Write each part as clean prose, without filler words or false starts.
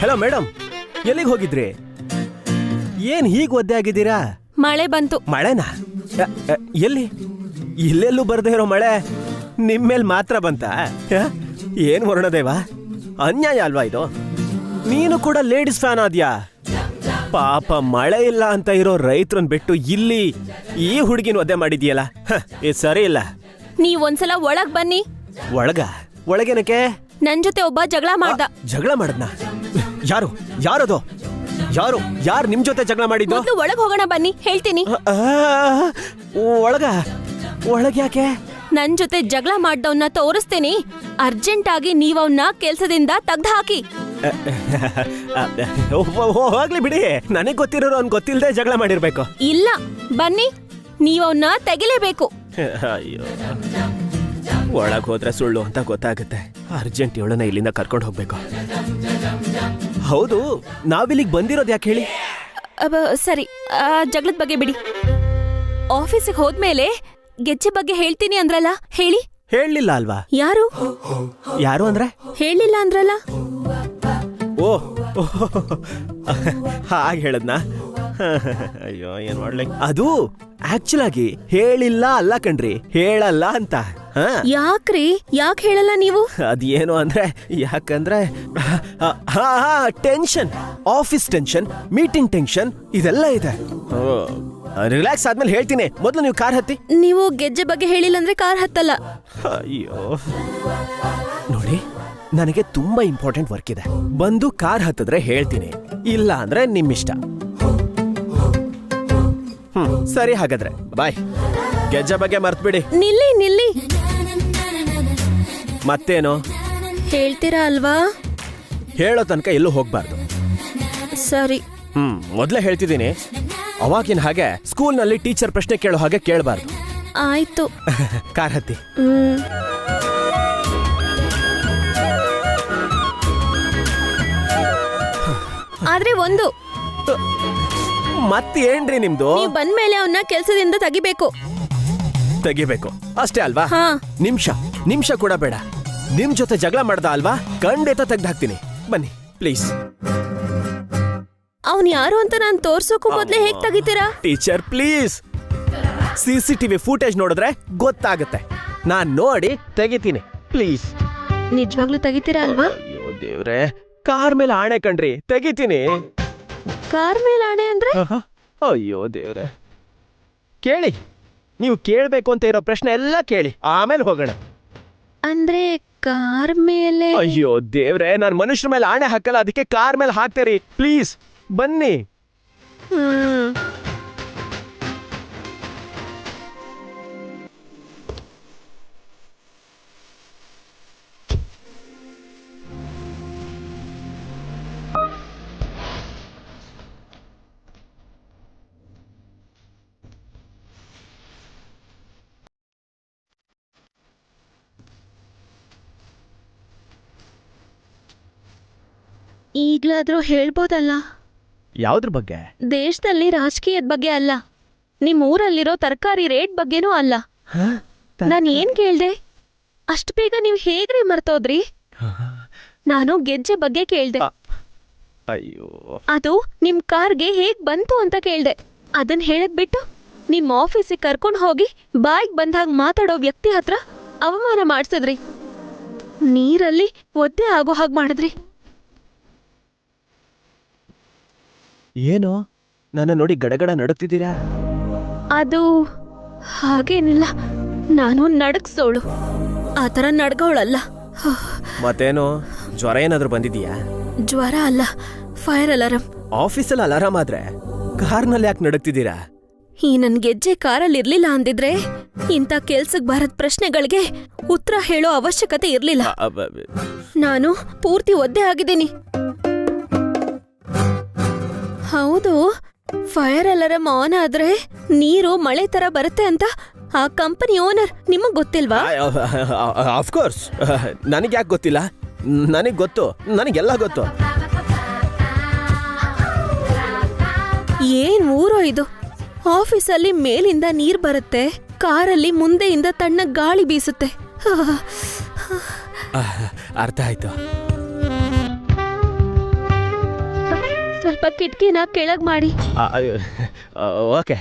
Hello madam, ಎಲ್ಲಿಗೆ ಹೋಗಿದ್ರಿ? ಏನ್ ಹೀಗ್ ಒದ್ದೆ ಆಗಿದ್ದೀರಾ? ಮಳೆ ಬಂತು. ಮಳೆನಾ? ಎಲ್ಲಿ? ಇಲ್ಲೆಲ್ಲೂ ಬರ್ದೇ ಇರೋ ಮಳೆ ನಿಮ್ಮೇಲ್ ಮಾತ್ರ ಬಂತ? ಏನ್ ವರುಣದೇವ, ಅನ್ಯಾಯ ಅಲ್ವಾ ಇದು? ನೀನು ಕೂಡ ಲೇಡೀಸ್ ಫ್ಯಾನ್ ಆದ್ಯಾ? ಪಾಪ ಮಳೆ ಇಲ್ಲ ಅಂತ ಇರೋ ರೈತರನ್ ಬಿಟ್ಟು ಇಲ್ಲಿ ಈ ಹುಡುಗಿನ ಒದ್ದೆ ಮಾಡಿದ್ಯಲ್ಲ, ಇದು ಸರಿ ಇಲ್ಲ. ನೀವೊಂದ್ಸಲ ಒಳಗ್ ಬನ್ನಿ. ಒಳಗೇನಕ್ಕೆ? ನನ್ ಜೊತೆ ಒಬ್ಬ ಜಗಳ ಮಾಡ್ದ. ಜಗಳ ಮಾಡದ್ನ? ಯಾರದು? ಯಾರು ನಿಮ್ ಜೊತೆ ಜಗಳ ಮಾಡಿದ್ದು? ಮೊದ್ಲು ಒಳಗ್ ಹೋಗೋಣ ಬನ್ನಿ, ಹೇಳ್ತೀನಿ. ಒಳಗ್ ಯಾಕೆ? ನನ್ ಜೊತೆ ಜಗಳ ಮಾಡ್ದವ್ನ ತೋರಿಸ್ತೀನಿ. ಅರ್ಜೆಂಟ್ ಆಗಿ ನೀವವ್ನ ಕೆಲ್ಸದಿಂದ ತೆಗ್ದು ಹಾಕಿ. ಹೋಗ್ಲಿ ಬಿಡಿ, ನನಗ್ ಗೊತ್ತಿರೋರು ಅವ್ನ್ ಗೊತ್ತಿಲ್ದೆ ಜಗಳ ಮಾಡಿರ್ಬೇಕು. ಇಲ್ಲ, ಬನ್ನಿ, ನೀವವ್ನ ತೆಗಿಲೇಬೇಕು. ಅಯ್ಯೋ, ಒಳಗ್ ಹೋದ್ರೆ ಸುಳ್ಳು ಅಂತ ಗೊತ್ತಾಗುತ್ತೆ. ಅರ್ಜೆಂಟ್ ಇವಳನ್ನ ಇಲ್ಲಿಂದ ಕರ್ಕೊಂಡು ಹೋಗ್ಬೇಕು. ಹೌದು, ನಾವಿಲ್ಲಿಗೆ ಬಂದಿರೋದು ಯಾಕೆ ಹೇಳಿ? ಸರಿ, ಜಗಳದ ಬಗ್ಗೆ ಬಿಡಿ. ಆಫೀಸಿಗೆ ಹೋದ್ಮೇಲೆ ಗೆಜ್ಜೆ ಬಗ್ಗೆ ಹೇಳ್ತೀನಿ ಅಂದ್ರಲ್ಲ, ಹೇಳಿ. ಹೇಳಲಿಲ್ಲ ಅಲ್ವಾ? ಯಾರು ಅಂದ್ರೆ? ಹೇಳಿಲ್ಲ ಅಂದ್ರಲ್ಲ. ಓ, ಹಾಗೆ ಹೇಳದ್ನಾ? ಅಯ್ಯೋ, ಏನ್ ಮಾಡ್ಲಿ? ಅದು ಆಕ್ಚುಲ್ ಆಗಿ ಹೇಳಿಲ್ಲ ಅಲ್ಲ ಕಣ್ರಿ, ಹೇಳಲ್ಲ ಅಂತ. ಯಾಕೆ ಹೇಳಲ್ಲ ನೀವು? ಅದೇನು ಅಂದ್ರೆ, ಯಾಕಂದ್ರೆ tension, office tension, meeting tension ಇದೆಲ್ಲ ಇದೆ. ರಿಲ್ಯಾಕ್ಸ್ ಆದ್ಮೇಲೆ ಹೇಳ್ತೀನಿ. ಮೊದಲು ನೀವು ಕಾರ್ ಹತ್ತಿ. ನೀವು ಗೆಜ್ಜೆ ಬಗ್ಗೆ ಹೇಳಿಲ್ಲ ಅಂದ್ರೆ ಕಾರ್ ಹತ್ತಲ್ಲ. ಅಯ್ಯೋ ನೋಡಿ, ನನಗೆ ತುಂಬಾ ಇಂಪಾರ್ಟೆಂಟ್ ವರ್ಕ್ ಇದೆ. ಬಂದು ಕಾರ್ ಹತ್ತಿದ್ರೆ ಹೇಳ್ತೀನಿ, ಇಲ್ಲ ಅಂದ್ರೆ ನಿಮ್ಮಿಷ್ಟ. ಸರಿ, ಹಾಗಾದ್ರೆ ಬಾಯ್. ಗೆಜ್ಜೆ ಬಗ್ಗೆ ಮರ್ತ್ಬಿಡಿ. ನಿಲ್ಲಿ. ಮತ್ತೇನು ಹೇಳ್ತೀರಾ ಅಲ್ವಾ? ಹೇಳೋ ತನಕ ಎಲ್ಲೂ ಹೋಗ್ಬಾರ್ದು. ಸರಿ. ಮೊದ್ಲೇ ಹೇಳ್ತಿದ್ದೀನಿ, ಅವಾಗಿನ ಹಾಗೆ ಸ್ಕೂಲ್ನಲ್ಲಿ ಟೀಚರ್ ಪ್ರಶ್ನೆ ಕೇಳೋ ಹಾಗೆ ಕೇಳಬಾರ್ದು. ಆಯ್ತು. ಕಾರ್ ಹತ್ತಿ. ಆದ್ರೆ ಒಂದು ಮತ್ತೇನ್ರಿ ನಿಮ್ದು? ನೀವು ಬಂದ್ಮೇಲೆ ಅವನ್ನ ಕೆಲ್ಸದಿಂದ ತೆಗಿಬೇಕು ಅಷ್ಟೇ ಅಲ್ವಾ? ಹಾ. ನಿಮಿಷ ಕೂಡ ಬೇಡ. ನಿಮ್ ಜೊತೆ ಜಗಳ ಮಾಡ್ದ ಅಲ್ವಾ? ಖಂಡಿತ ತೆಗ್ದು ಹಾಕ್ತೀನಿ. ಬನ್ನಿ ಪ್ಲೀಸ್. ಅವ್ನ್ ಯಾರು ಅಂತ ನಾನ್ ತೋರ್ಸೋಕು ಮೊದ್ಲೇ ಹೇಗ್ ತೆಗಿತೀರಾ? ಟೀಚರ್ ಪ್ಲೀಸ್, CCTV ಫೂಟೇಜ್ ನೋಡಿದ್ರೆ ಗೊತ್ತಾಗುತ್ತೆ. ನಾನ್ ನೋಡಿ ತೆಗಿತೀನಿ, ಪ್ಲೀಸ್. ನಿಜವಾಗ್ಲೂ ತೆಗಿತೀರಾ ಅಲ್ವಾ? ಅಯ್ಯೋ ದೇವ್ರೆ, ಕಾರ್ ಮೇಲೆ ಆಣೆ ಕಣ್ರಿ, ತೆಗಿತೀನಿ. ಕಾರ್ ಮೇಲೆ ಆಣೆ ಅಂದ್ರೆ? ಅಯ್ಯೋ ದೇವ್ರೆ, ಕೇಳಿ. ನೀವು ಕೇಳ್ಬೇಕು ಅಂತ ಇರೋ ಪ್ರಶ್ನೆ ಎಲ್ಲ ಕೇಳಿ, ಆಮೇಲೆ ಹೋಗೋಣ. ಅಂದ್ರೆ ಕಾರ್ ಮೇಲೆ? ಅಯ್ಯೋ ದೇವ್ರೆ, ನಾನ್ ಮನುಷ್ಯರ ಮೇಲೆ ಆಣೆ ಹಾಕಲ್ಲ, ಅದಕ್ಕೆ ಕಾರ್ ಮೇಲೆ ಹಾಕ್ತೇರಿ. ಪ್ಲೀಸ್ ಬನ್ನಿ. ಈಗ್ಲಾದ್ರೂ ಹೇಳ್ಬೋದಲ್ಲ? ಯಾವ್ದ್ರ ಬಗ್ಗೆ? ದೇಶದಲ್ಲಿ ರಾಜಕೀಯದ ಬಗ್ಗೆ ಅಲ್ಲ, ನಿಮ್ ಊರಲ್ಲಿರೋ ತರಕಾರಿ ರೇಟ್ ಬಗ್ಗೆನೂ ಅಲ್ಲ. ನಾನ್ ಏನ್ ಕೇಳ್ದೆ? ಅಷ್ಟು ಬೇಗ ನೀವ್ ಹೇಗ್ರಿ ಮರ್ತೋದ್ರಿ? ನಾನು ಗೆಜ್ಜೆ ಬಗ್ಗೆ ಕೇಳ್ದೆ. ಅಯ್ಯೋ, ಅದು ನಿಮ್ ಕಾರ್ಗೆ ಹೇಗ್ ಬಂತು ಅಂತ ಕೇಳ್ದೆ. ಅದನ್ ಹೇಳದ್ ಬಿಟ್ಟು ನಿಮ್ ಆಫೀಸಿಗೆ ಕರ್ಕೊಂಡ್ ಹೋಗಿ ಬಾಯಿಗೆ ಬಂದಾಗ ಮಾತಾಡೋ ವ್ಯಕ್ತಿ ಹತ್ರ ಅವಮಾನ ಮಾಡ್ಸಿದ್ರಿ. ನೀರಲ್ಲಿ ಒದ್ದೆ ಆಗೋ ಹಾಗೆ ಮಾಡಿದ್ರಿ. ಏನು ನನ್ನ ನೋಡಿ ಗಡಗಡ ನಡುಕ್ತಿದ್ದೀರಾ? ಅದು ಹಾಗೇನಿಲ್ಲ, ನಾನು ನಡಕ್ಸೋಳು, ಆತರ ನಡ್ಗೋಳಲ್ಲ. ಮತ್ತೇನು, ಜ್ವರ ಏನಾದ್ರೂ ಬಂದಿದೀಯಾ? ಜ್ವರ ಅಲ್ಲ, ಫೈರ್ ಅಲಾರಂ. ಆಫೀಸಲ್ಲಿ ಅಲಾರಾಮ್ ಆದ್ರೆ ಕಾರ್ನಲ್ಲಿ ಯಾಕೆ ನಡುಕ್ತಿದ್ದೀರಾ? ಈ ನನ್ ಗೆಜ್ಜೆ ಕಾರಲ್ಲಿ ಇರ್ಲಿಲ್ಲ ಅಂದಿದ್ರೆ ಇಂಥ ಕೆಲ್ಸಕ್ ಬರದ್ ಪ್ರಶ್ನೆಗಳಿಗೆ ಉತ್ತರ ಹೇಳೋ ಅವಶ್ಯಕತೆ ಇರ್ಲಿಲ್ಲ. ನಾನು ಪೂರ್ತಿ ಒದ್ದೆ ಆಗಿದ್ದೀನಿ. ಹೌದು, ಫೈರ್ ಅಲಾರಂ ಆನ್ ಆದ್ರೆ ನೀರು ಮಳೆ ತರ ಬರುತ್ತೆ ಅಂತ ಆ ಕಂಪನಿ ಓನರ್ ನಿಮಗ್ ಗೊತ್ತಿಲ್ವಾ? ಆಫ್ಕೋರ್ಸ್, ನನಗೆ ಯಾಕೆ ಗೊತ್ತಿಲ್ಲ? ನನಗ್ ಗೊತ್ತು, ನನಗೆಲ್ಲ ಗೊತ್ತು. ಏನ್ ಊರೋ ಇದು? ಆಫೀಸಲ್ಲಿ ಮೇಲಿಂದ ನೀರ್ ಬರುತ್ತೆ, ಕಾರಲ್ಲಿ ಮುಂದೆಯಿಂದ ತಣ್ಣ ಗಾಳಿ ಬೀಸುತ್ತೆ. ಅರ್ಥ ಆಯ್ತು. ಸ್ವಲ್ಪ ಕಿಟಕಿನ ಕೆಳಗ್ ಮಾಡಿ. ಓಕೆ.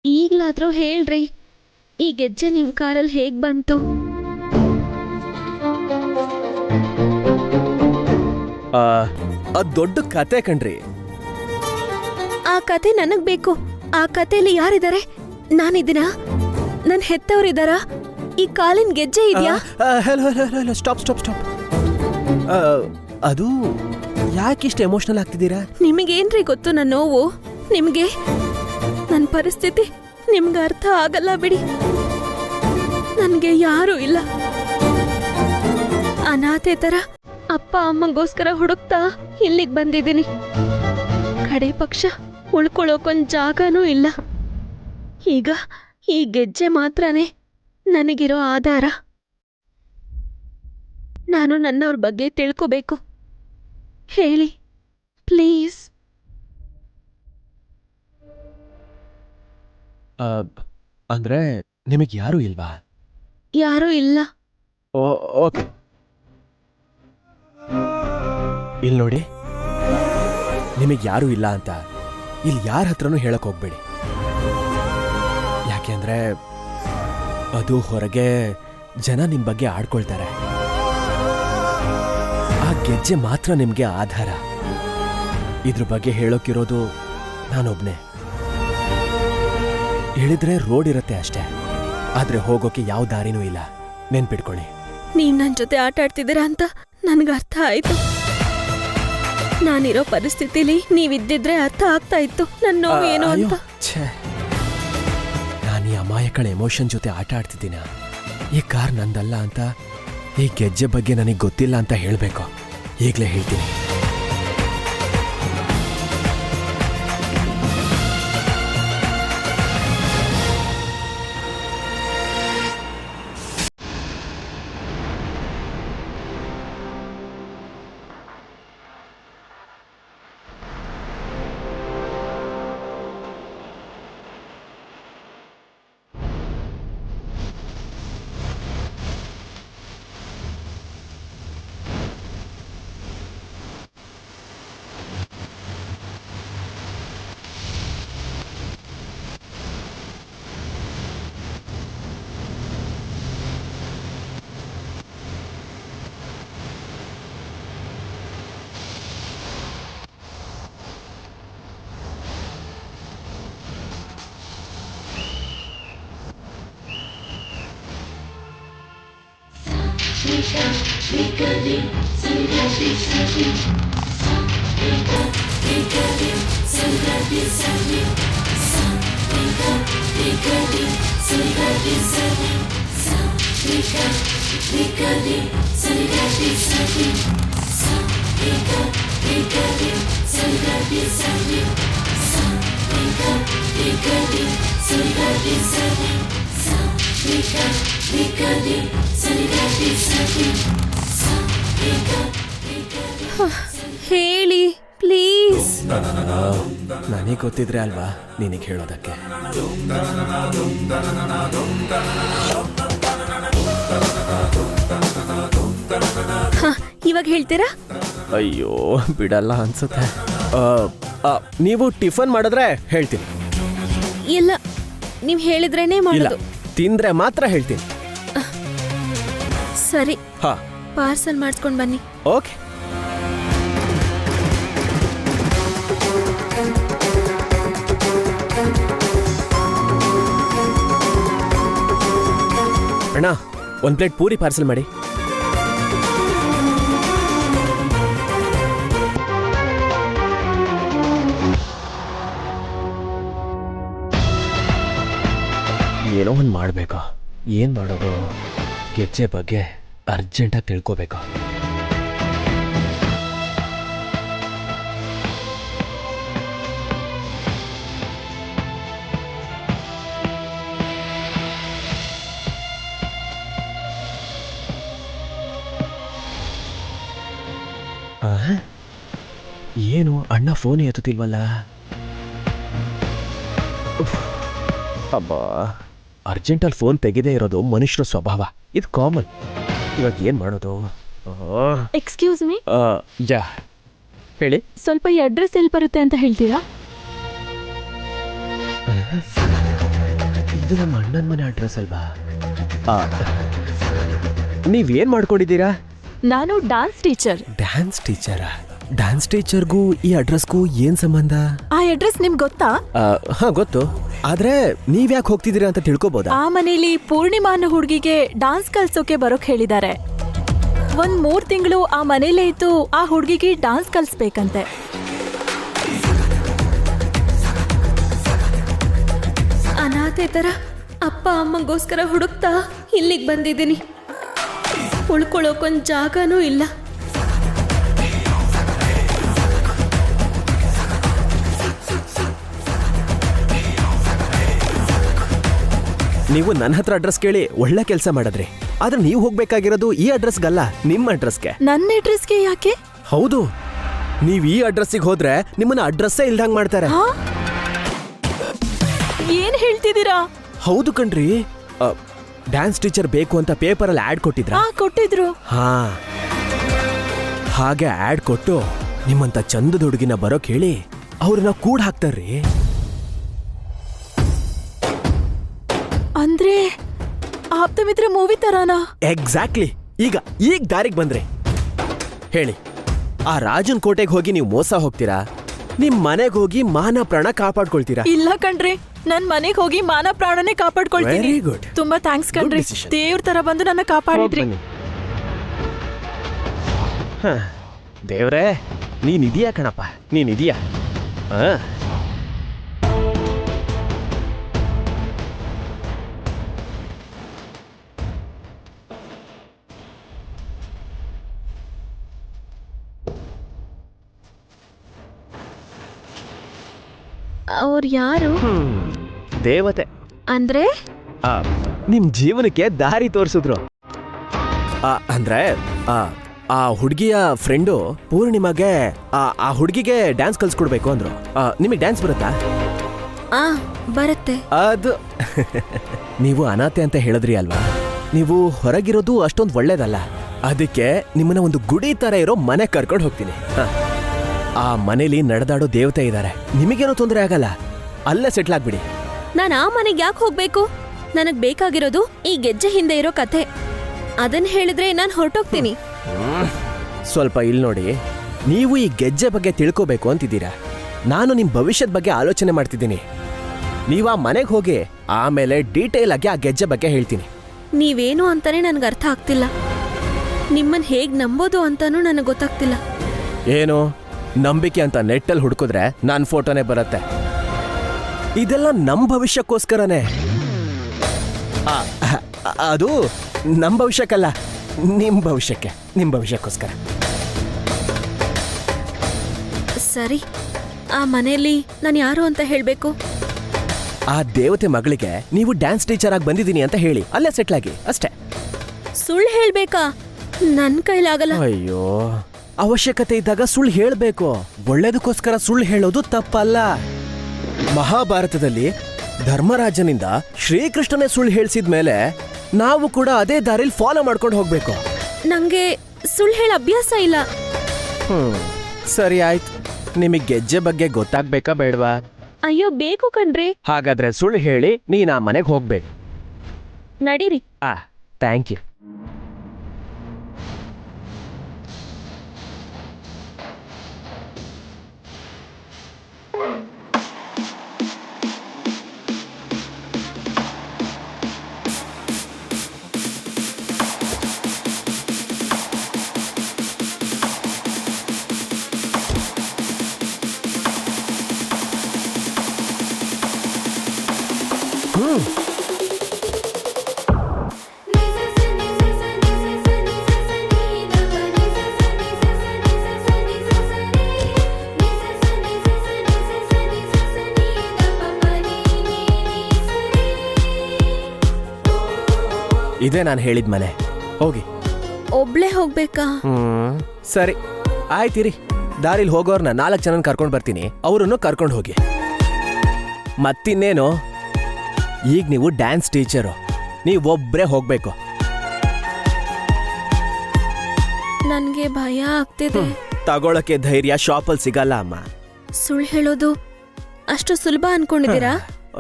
ಈಗ್ಲಾದ್ರೂ ಹೇಳ್ರಿ, ಈ ಗೆಜ್ಜೆ ನಿಮ್ ಕಾರಲ್ಲಿ ಹೇಗ್ ಬಂತು? ಅದ್ ದೊಡ್ಡ ಕತೆ ಕಣ್ರಿ. ಆ ಕತೆ ನನಗ್ ಬೇಕು. ಆ ಕತೆಯಲ್ಲಿ ಯಾರಿದ್ದಾರೆ? ನಾನಿದ್ದೀನ? ನನ್ ಹೆತ್ತವ್ರಿದಾರ? ಈ ಕಾಲಿನ ಗೆಜ್ಜೆ ಇದೆಯಾ? Hello stop stop stop. ಅದು ಯಾಕಿಷ್ಟು ಎಮೋಷನಲ್ ಆಗ್ತಿದ್ದೀರಾ? ನಿಮಗೇನ್ರಿ ಗೊತ್ತು ನನ್ನ ನೋವು? ನಿಮ್ಗೆ ನನ್ನ ಪರಿಸ್ಥಿತಿ ನಿಮ್ಗೆ ಅರ್ಥ ಆಗಲ್ಲ ಬಿಡಿ. ನನ್ಗೆ ಯಾರೂ ಇಲ್ಲ. ಅನಾಥೆ ತರ ಅಪ್ಪ ಅಮ್ಮಗೋಸ್ಕರ ಹುಡುಕ್ತಾ ಇಲ್ಲಿಗೆ ಬಂದಿದ್ದೀನಿ. ಕಡೆ ಪಕ್ಷ ಉಳ್ಕೊಳ್ಳೋಕೊಂದ್ ಜಾಗನೂ ಇಲ್ಲ. ಈಗ ಈ ಗೆಜ್ಜೆ ಮಾತ್ರನೇ ನನಗಿರೋ ಆಧಾರ. ನಾನು ನನ್ನವ್ರ ಬಗ್ಗೆ ತಿಳ್ಕೋಬೇಕು. ಹೇಳಿ ಪ್ಲೀಸ್. ಅಂದ್ರೆ ನಿಮಗೆ ಯಾರು ಇಲ್ವಾ? ಯಾರೂ ಇಲ್ಲ. ಓಕೆ, ಇಲ್ಲಿ ನೋಡಿ, ನಿಮಗೆ ಯಾರು ಇಲ್ಲ ಅಂತ ಇಲ್ಲಿ ಯಾರ ಹತ್ರನೂ ಹೇಳಕ್ ಹೋಗ್ಬೇಡಿ. ಯಾಕೆಂದ್ರೆ ಅದು ಹೊರಗೆ ಜನ ನಿಮ್ ಬಗ್ಗೆ ಆಡ್ಕೊಳ್ತಾರೆ. ಆ ಗೆಜ್ಜೆ ಮಾತ್ರ ನಿಮ್ಗೆ ಆಧಾರ. ಇದ್ರ ಬಗ್ಗೆ ಹೇಳೋಕಿರೋದು ನಾನೊಬ್ನೇ. ಇಳಿದ್ರೆ ರೋಡ್ ಇರತ್ತೆ ಅಷ್ಟೇ, ಆದ್ರೆ ಹೋಗೋಕೆ ಯಾವ ದಾರಿನೂ ಇಲ್ಲ. ನೆನ್ಪಿಟ್ಕೊಳ್ಳಿ. ನೀವ್ ನನ್ ಜೊತೆ ಆಟ ಆಡ್ತಿದ್ದೀರಾ ಅಂತ ನನ್ಗೆ ಅರ್ಥ ಆಯ್ತು. ನಾನಿರೋ ಪರಿಸ್ಥಿತಿಲಿ ನೀವಿದ್ದಿದ್ರೆ ಅರ್ಥ ಆಗ್ತಾ ಇತ್ತು ನನ್ನ ನೋವು ಏನು ಅಂತ. ನಾನು ಈ ಅಮಾಯಕಳ ಎಮೋಷನ್ ಜೊತೆ ಆಟ ಆಡ್ತಿದ್ದೀನ? ಈ ಕಾರ್ ನಂದಲ್ಲ ಅಂತ, ಈ ಗೆಜ್ಜೆ ಬಗ್ಗೆ ನನಗೆ ಗೊತ್ತಿಲ್ಲ ಅಂತ ಹೇಳ್ಬೇಕು. ಈಗಲೇ ಹೇಳ್ತೀನಿ. ಹೇಳಿ ಪ್ಲೀಸ್. ನನಗೆ ಗೊತ್ತಿದ್ರೆ ಅಲ್ವಾ ನಿನಗೆ ಹೇಳೋದಕ್ಕೆ. ಇವಾಗ ಹೇಳ್ತೀರಾ? ಅಯ್ಯೋ ಬಿಡಲ್ಲ ಅನ್ಸುತ್ತೆ. ನೀವು ಟಿಫನ್ ಮಾಡಿದ್ರೆ ಹೇಳ್ತೀನಿ. ಇಲ್ಲ, ನೀವ್ ಹೇಳಿದ್ರೇನೆ ಇಲ್ಲ, ಮಾಡೋದು. ತಿಂದ್ರೆ ಮಾತ್ರ ಹೇಳ್ತೀನಿ. ಸರಿ, ಹಾ ಪಾರ್ಸಲ್ ಮಾಡಿಸ್ಕೊಂಡ್ ಬನ್ನಿ. ಓಕೆ. ಅಣ್ಣ ಒಂದ್ ಪ್ಲೇಟ್ ಪೂರಿ ಪಾರ್ಸಲ್ ಮಾಡಿ. ಏನೋ ಒಂದು ಮಾಡಬೇಕಾ? ಏನು ಮಾಡೋದು? ಗೆಜ್ಜೆ ಬಗ್ಗೆ ಅರ್ಜೆಂಟಾಗಿ ತಿಳ್ಕೋಬೇಕಾ? ಏನು ಅಣ್ಣ ಫೋನ್ ಎತ್ತುತ್ತಿಲ್ವಲ್ಲ? ಅಬ್ಬಾ, ಅರ್ಜೆಂಟಲ್ಲಿ ಫೋನ್ ತೆಗೆದೇ ಇರೋದು ಮನುಷ್ಯರ ಸ್ವಭಾವ. ಇದು ಕಾಮನ್. ಇವಾಗ ಏನು ಮಾಡೋದು? ಎಕ್ಸ್ಕ್ಯೂಸ್ ಮೀ, ಯಾ ಹೇಳಿ. ಸ್ವಲ್ಪ ಈ ಅಡ್ರೆಸ್ ಎಲ್ಲಿ ಬರುತ್ತೆ ಅಂತ ಹೇಳ್ತೀರಾ? ಇದು ನಮ್ಮ ಅಣ್ಣನ ಮನೆ ಅಡ್ರೆಸ್ ಅಲ್ವಾ? ನೀವೇನು ಮಾಡ್ಕೊಂಡಿದ್ದೀರಾ? ನಾನು ಡಾನ್ಸ್ ಟೀಚರ್. ಡ್ಯಾನ್ಸ್ ಟೀಚರಾ? ಡ್ಯಾನ್ಸ್ ಟೀಚರ್ಗೂ ಈ ಅಡ್ರೆಸ್ಗೂ ಏನ್ ಸಂಬಂಧ? ಆ ಅಡ್ರೆಸ್ ನಿಮ್ಗೆ ಗೊತ್ತಾ? ಹಾ ಗೊತ್ತು, ಆದ್ರೆ ನೀವ್ಯಾಕೆ ಹೋಗ್ತಿದ್ದೀರಾ ಅಂತ ತಿಳ್ಕೊಬೋದಾ? ಆ ಮನೇಲಿ ಪೂರ್ಣಿಮಾ ಅನ್ನೋ ಹುಡುಗಿಗೆ ಡಾನ್ಸ್ ಕಲ್ಸೋಕೆ ಬರೋಕ್ ಹೇಳಿದ್ದಾರೆ. ಒಂದ್ 3 ತಿಂಗಳು ಆ ಮನೇಲೇ ಇದ್ದು ಆ ಹುಡುಗಿಗೆ ಡಾನ್ಸ್ ಕಲ್ಸ್ಬೇಕಂತೆ. ಅನಾಥೆ ತರ ಅಪ್ಪ ಅಮ್ಮಗೋಸ್ಕರ ಹುಡುಕ್ತಾ ಇಲ್ಲಿಗೆ ಬಂದಿದ್ದೀನಿ. ಉಳ್ಕೊಳ್ಳೋಕೊಂದ್ ಜಾಗನೂ ಇಲ್ಲ. ನೀವು ನನ್ನ ಹತ್ರ ಅಡ್ರೆಸ್ ಕೇಳಿ ಒಳ್ಳೆ ಕೆಲಸ ಮಾಡಿದ್ರಿ. ಆದ್ರೆ ನೀವು ಹೋಗ್ಬೇಕಾಗಿರೋದು ಈ ಅಡ್ರೆಸ್ಗಲ್ಲ, ನಿಮ್ಮ ಅಡ್ರೆಸ್ಗೆ. ನನ್ನ ಅಡ್ರೆಸ್ಗೆ ಯಾಕೆ? ಹೌದು, ನೀವು ಈ ಅಡ್ರೆಸ್ಸಿಗೆ ಹೋದ್ರೆ ನಿಮ್ಮನ್ನ ಅಡ್ರೆಸ್ಸೇ ಇಲ್ದಂಗ್ ಮಾಡ್ತಾರೆ. ಏನ್ ಹೇಳ್ತಿದ್ದೀರಾ? ಹೌದು ಕಣ್ರಿ. ಡ್ಯಾನ್ಸ್ ಟೀಚರ್ ಬೇಕು ಅಂತ ಪೇಪರಲ್ಲಿ ಆಡ್ ಕೊಟ್ಟಿದ್ರ? ಕೊಟ್ಟಿದ್ರು. ಹಾ, ಹಾಗೆ ಆಡ್ ಕೊಟ್ಟು ನಿಮ್ಮಂತ ಚಂದದ ಹುಡುಗಿನ ಬರೋಕ್ ಹೇಳಿ ಅವ್ರನ್ನ ಕೂಡ ಹಾಕ್ತಾರ್ರಿ. ಅಂದ್ರೆ ಆಪ್ತಮಿತ್ರ ಮೂವಿ ತರಾನಾ? ಎಕ್ಸಾಕ್ಟ್ಲಿ. ಈಗ ದಾರಿಗೆ ಬಂದ್ರೆ ಹೇಳಿ, ಆ ರಾಜನ್ ಕೋಟೆಗೆ ಹೋಗಿ ನೀವು ಮೋಸ ಹೋಗ್ತೀರಾ, ನಿಮ್ ಮನೆಗೆ ಹೋಗಿ ಮಾನ ಪ್ರಾಣ ಕಾಪಾಡ್ಕೊಳ್ತೀರಾ? ಇಲ್ಲ ಕಣ್ರಿ, ನನ್ ಮನೆಗೆ ಹೋಗಿ ಮಾನ ಪ್ರಾಣನೇ ಕಾಪಾಡ್ಕೊಳ್ತೀನಿ. Very good. ತುಂಬಾ ಥ್ಯಾಂಕ್ಸ್ ಕಣ್ರಿ, ದೇವ್ರ ತರ ಬಂದು ನನ್ನ ಕಾಪಾಡಿದ್ರಿ. ದೇವ್ರೇ, ನೀನಿದೀಯಾ ಕಣಪ್ಪ, ನೀನಿದೀಯಾ. ಅವ್ರು ಯಾರು? ದೇವತೆ. ಅಂದ್ರೆ ನಿಮ್ ಜೀವನಕ್ಕೆ ದಾರಿ ತೋರಿಸಿದ್ರು. ಅಂದ್ರೆ ಆ ಹುಡುಗಿಯ ಫ್ರೆಂಡು ಪೂರ್ಣಿಮಾಗೆ ಆ ಹುಡುಗಿಗೆ ಡ್ಯಾನ್ಸ್ ಕಲ್ಸ್ಕೊಡ್ಬೇಕು ಅಂದ್ರು. ನಿಮಗೆ ಡ್ಯಾನ್ಸ್ ಬರುತ್ತಾ? ಬರುತ್ತೆ. ಅದು ನೀವು ಅನಾಥೆ ಅಂತ ಹೇಳಿದ್ರಿ ಅಲ್ವಾ, ನೀವು ಹೊರಗಿರೋದು ಅಷ್ಟೊಂದು ಒಳ್ಳೇದಲ್ಲ. ಅದಕ್ಕೆ ನಿಮ್ಮನ್ನ ಒಂದು ಗುಡಿ ತರ ಇರೋ ಮನೆ ಕರ್ಕೊಂಡು ಹೋಗ್ತೀನಿ. ಆ ಮನೇಲಿ ನಡೆದಾಡೋ ದೇವತೆ ಇದ್ದಾರೆ, ನಿಮಗೇನೋ ತೊಂದರೆ ಆಗಲ್ಲ. ಅಲ್ಲೇ ಸೆಟ್ಲ್ ಆಗ್ಬಿಡಿ. ನಾನು ಆ ಮನೆಗೆ ಯಾಕೆ ಹೋಗ್ಬೇಕು? ನನಗ್ ಬೇಕಾಗಿರೋದು ಈ ಗೆಜ್ಜೆ ಹಿಂದೆ ಇರೋ ಕಥೆ. ಅದನ್ನ ಹೇಳಿದ್ರೆ ನಾನು ಹೊರಟೋಗ್ತೀನಿ. ಸ್ವಲ್ಪ ಇಲ್ಲಿ ನೋಡಿ, ನೀವು ಈ ಗೆಜ್ಜೆ ಬಗ್ಗೆ ತಿಳ್ಕೋಬೇಕು ಅಂತಿದ್ದೀರಾ. ನಾನು ನಿಮ್ ಭವಿಷ್ಯದ ಬಗ್ಗೆ ಆಲೋಚನೆ ಮಾಡ್ತಿದ್ದೀನಿ. ನೀವು ಆ ಮನೆಗೆ ಹೋಗಿ ಆಮೇಲೆ ಡೀಟೇಲ್ ಆಗಿ ಆ ಗೆಜ್ಜೆ ಬಗ್ಗೆ ಹೇಳ್ತೀನಿ. ನೀವೇನು ಅಂತಾನೆ ನನಗೆ ಅರ್ಥ ಆಗ್ತಿಲ್ಲ. ನಿಮ್ಮನ್ ಹೇಗ್ ನಂಬೋದು ಅಂತಾನೂ ನನಗೆ ಗೊತ್ತಾಗ್ತಿಲ್ಲ. ಏನು ನಂಬಿಕೆ ಅಂತ ನೆಟ್ಟಲ್ಲಿ ಹುಡುಕಿದ್ರೆ ನನ್ನ ಫೋಟೋನೇ ಬರುತ್ತೆ. ಇದೆಲ್ಲ ನಮ್ಮ ಭವಿಷ್ಯಕ್ಕೋಸ್ಕರನೇ. ಅದು ನಮ್ಮ ಭವಿಷ್ಯಕ್ಕಲ್ಲ, ನಿಮ್ಮ ಭವಿಷ್ಯಕ್ಕೋಸ್ಕರ. ಸರಿ, ಆ ಮನೆಯಲ್ಲಿ ನಾನು ಯಾರು ಅಂತ ಹೇಳ್ಬೇಕು? ಆ ದೇವತೆ ಮಗಳಿಗೆ ನೀವು ಡ್ಯಾನ್ಸ್ ಟೀಚರ್ ಆಗಿ ಬಂದಿದ್ದೀನಿ ಅಂತ ಹೇಳಿ ಅಲ್ಲೇ ಸೆಟ್ಲ್ ಆಗಿ ಅಷ್ಟೇ. ಸುಳ್ಳು ಹೇಳ್ಬೇಕಾ? ನನ್ ಕೈಲಾಗಲ್ಲ. ಅಯ್ಯೋ, ಅವಶ್ಯಕತೆ ಇದ್ದಾಗ ಸುಳ್ಳು ಹೇಳಬೇಕು. ಒಳ್ಳೇದಕ್ಕೋಸ್ಕರ ಸುಳ್ಳು ಹೇಳೋದು ತಪ್ಪಲ್ಲ. ಮಹಾಭಾರತದಲ್ಲಿ ಧರ್ಮರಾಜನಿಂದ ಶ್ರೀಕೃಷ್ಣನೇ ಸುಳ್ಳು ಹೇಳಿಸಿದ್ಮೇಲೆ ನಾವು ಕೂಡ ಅದೇ ದಾರಿಲಿ ಫಾಲೋ ಮಾಡ್ಕೊಂಡು ಹೋಗ್ಬೇಕು. ನಂಗೆ ಸುಳ್ಳು ಹೇಳ ಅಭ್ಯಾಸ ಇಲ್ಲ. ಸರಿ ಆಯ್ತು, ನಿಮಗೆ ಗೆಜ್ಜೆ ಬಗ್ಗೆ ಗೊತ್ತಾಗ್ಬೇಕಾ ಬೇಡವಾ? ಅಯ್ಯೋ ಬೇಕು ಕಣ್ರಿ. ಹಾಗಾದ್ರೆ ಸುಳ್ಳು ಹೇಳಿ ನೀನ್ ಆ ಮನೆಗೆ ಹೋಗ್ಬೇಕು. ನಡೀರಿ. Thank you. ಇದೇ ನಾನು ಹೇಳಿದ ಮನೆ, ಹೋಗಿ. ಒಬ್ಳೆ ಹೋಗ್ಬೇಕಾ? ಸರಿ ಆಯ್ತಿರಿ. ದಾರಿಲಿ ಹೋಗೋರ್ನ 4 ಜನ ಕರ್ಕೊಂಡು ಬರ್ತೀನಿ, ಅವರನ್ನು ಕರ್ಕೊಂಡು ಹೋಗಿ. ಮತ್ತಿನ್ನೇನು, ಈಗ ನೀವು ಡ್ಯಾನ್ಸ್ ಟೀಚರು, ನೀವೊಬ್ಬರೇ ಹೋಗ್ಬೇಕು. ನನ್ಗೆ ಭಯ ಆಗ್ತಿದೆ. ತಗೊಳಕ್ಕೆ ಧೈರ್ಯ ಶಾಪಲ್ಲಿ ಸಿಗಲ್ಲ ಅಮ್ಮ. ಸುಳ್ಳು ಹೇಳೋದು ಅಷ್ಟು ಸುಲಭ ಅನ್ಕೊಂಡಿದ್ದೀರಾ?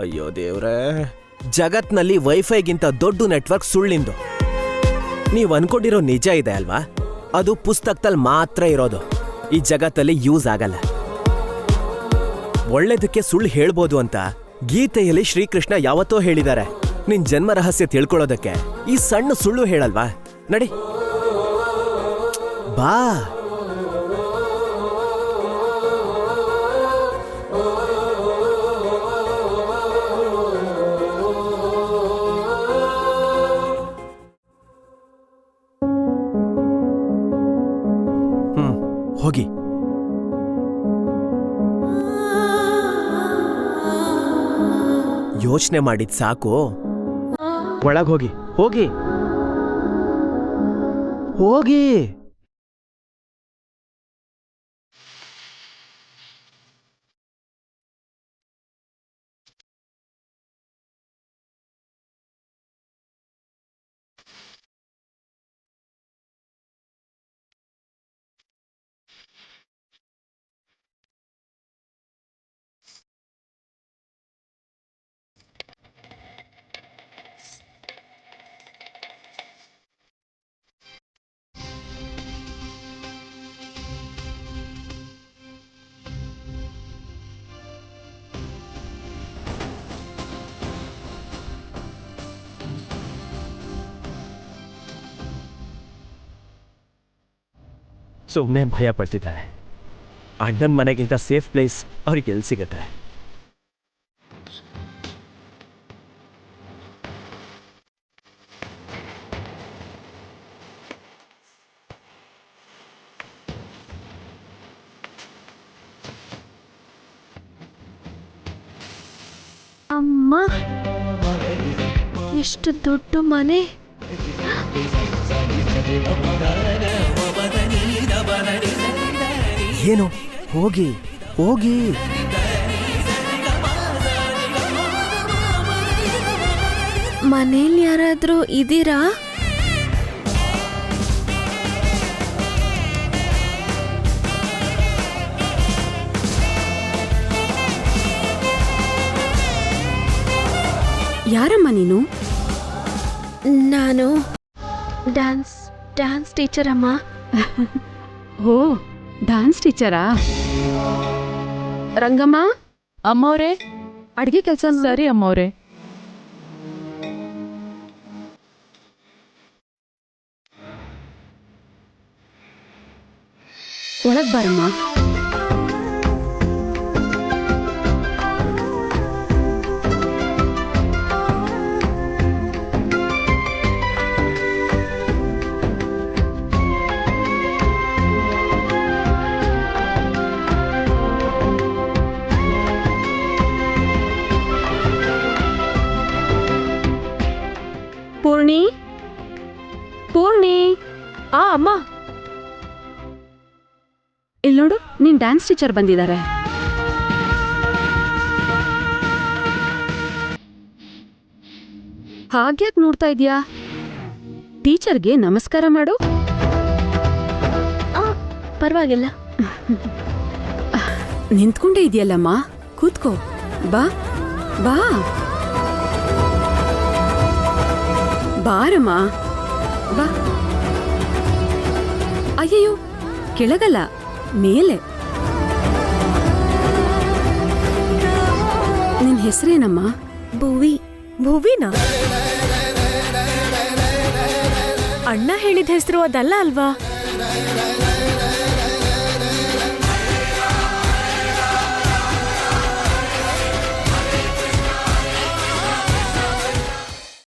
ಅಯ್ಯೋ ದೇವ್ರೇ, ಜಗತ್ನಲ್ಲಿ ವೈಫೈಗಿಂತ ದೊಡ್ಡ ನೆಟ್ವರ್ಕ್ ಸುಳ್ಳಿಂದು. ನೀವ್ ಅನ್ಕೊಂಡಿರೋ ನಿಜ ಇದೆ ಅಲ್ವಾ, ಅದು ಪುಸ್ತಕದಲ್ಲಿ ಮಾತ್ರ ಇರೋದು, ಈ ಜಗತ್ತಲ್ಲಿ ಯೂಸ್ ಆಗಲ್ಲ. ಒಳ್ಳೇದಕ್ಕೆ ಸುಳ್ಳು ಹೇಳ್ಬೋದು ಅಂತ ಗೀತೆಯಲ್ಲಿ ಶ್ರೀಕೃಷ್ಣ ಯಾವತ್ತೋ ಹೇಳಿದ್ದಾರೆ. ನಿನ್ ಜನ್ಮ ರಹಸ್ಯ ತಿಳ್ಕೊಳ್ಳೋದಕ್ಕೆ ಈ ಸಣ್ಣ ಸುಳ್ಳು ಹೇಳಲ್ವಾ? ನಡಿ ಬಾ. ಹೋಗಿ. ಯೋಚನೆ ಮಾಡಿದ್ ಸಾಕು, ಒಳಗೋಗಿ. ಹೋಗಿ ಹೋಗಿ. ಸುಮ್ಮನೆ ಭಯ ಪಡ್ತಿದ್ದಾರೆ. ಅಣ್ಣನ ಮನೆಗಿಂತ ಸೇಫ್ ಪ್ಲೇಸ್ ಅವ್ರಿಗೆ ಎಲ್ಲಿ ಸಿಗತ್ತೆ? ಅಮ್ಮ, ಎಷ್ಟು ದೊಡ್ಡ ಮನೆ. ಏನು? ಹೋಗಿ ಹೋಗಿ. ಮನೇಲಿ ಯಾರಾದ್ರೂ ಇದೀರಾ? ಯಾರಮ್ಮ ನೀನು? ನಾನು ಡ್ಯಾನ್ಸ್ ಟೀಚರ್ ಅಮ್ಮ. ಓ, ಡ್ಯಾನ್ಸ್ ಟೀಚರಾ? ರಂಗಮ್ಮ ಅಮ್ಮವ್ರೆ, ಅಡ್ಗೆ ಕೆಲಸ. ಸರಿ ಅಮ್ಮವ್ರೆ. ಒಳಗ್ ಬಾರಮ್ಮ. ಪೂರ್ಣಿ, ಅಮ್ಮ, ಇಲ್ಲಿ ನೋಡು, ನೀನ್ ಡ್ಯಾನ್ಸ್ ಟೀಚರ್ ಬಂದಿದ್ದಾರೆ. ಹಾಗ್ಯಾಕ್ ನೋಡ್ತಾ ಇದೀಯಾ? ಟೀಚರ್ಗೆ ನಮಸ್ಕಾರ ಮಾಡು. ಪರವಾಗಿಲ್ಲ. ನಿಂತ್ಕೊಂಡೇ ಇದೆಯಲ್ಲಮ್ಮ, ಕೂತ್ಕೋ. ಬಾ ಬಾ ಬಾರಮ್ಮ, ಬಾ. ಅಯ್ಯಯ್ಯೋ, ಕೆಳಗಲ್ಲ, ಮೇಲೆ. ನಿನ್ ಹೆಸರೇನಮ್ಮ? ಭುವಿನಾ? ಅಣ್ಣ ಹೇಳಿದ ಹೆಸರು ಅದಲ್ಲ ಅಲ್ವಾ?